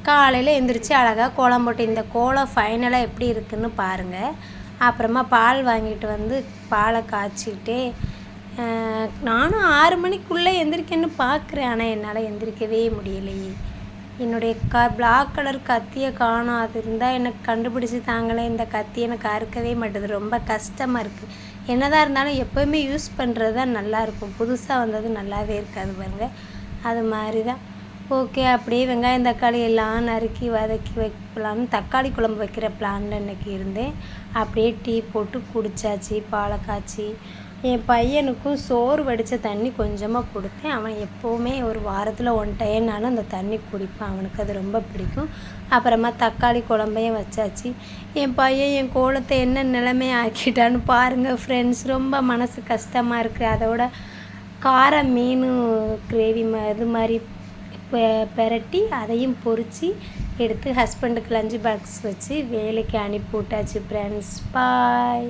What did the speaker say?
காலையில் எழுந்திரிச்சு அழகாக கோலம் போட்டு இந்த கோலம் ஃபைனலாக எப்படி இருக்குதுன்னு பாருங்கள். அப்புறமா பால் வாங்கிட்டு வந்து பாலை காய்ச்சிட்டு நானும் 6 மணிக்குள்ளே எந்திரிக்கன்னு பார்க்குறேன். ஆனால் என்னால் எந்திரிக்கவே முடியலையே. என்னுடைய பிளாக் கலர் கத்தியை காணோம். அது இருந்தால் எனக்கு கண்டுபிடிச்சி தாங்களே. இந்த கத்தி எனக்கு அறுக்கவே மாட்டுது. ரொம்ப கஷ்டமாக இருக்குது. என்னதான் இருந்தாலும் எப்போவுமே யூஸ் பண்ணுறது தான் நல்லாயிருக்கும். புதுசாக வந்தது நல்லாவே இருக்காது பாருங்கள். அது மாதிரி தான். ஓகே, அப்படியே வெங்காயம் தக்காளி எல்லாம் நறுக்கி வதக்கி வைக்கலான்னு தக்காளி குழம்பு வைக்கிற பிளானில் இன்றைக்கி இருந்தேன். அப்படியே டீ போட்டு குடித்தாச்சு. பாலை காய்ச்சி என் பையனுக்கும் சோறு வடித்த தண்ணி கொஞ்சமாக கொடுத்தேன். அவன் எப்போவுமே ஒரு வாரத்தில் 1 டைம்னாலும் அந்த தண்ணி குடிப்பான். அவனுக்கு அது ரொம்ப பிடிக்கும். அப்புறமா தக்காளி குழம்பையும் வச்சாச்சு. என் பையன் என் கோலத்தை என்ன நிலைமை ஆக்கிட்டான்னு பாருங்கள் ஃப்ரெண்ட்ஸ். ரொம்ப மனசு கஷ்டமாக இருக்குது. அதோட கார மீன் கிரேவி இது மாதிரி பெரட்டி அதையும் பொரித்து எடுத்து ஹஸ்பண்டுக்கு லஞ்ச் பாக்ஸ் வச்சு வேலைக்கு அனுப்பி விட்டாச்சு ஃப்ரெண்ட்ஸ். பாய்.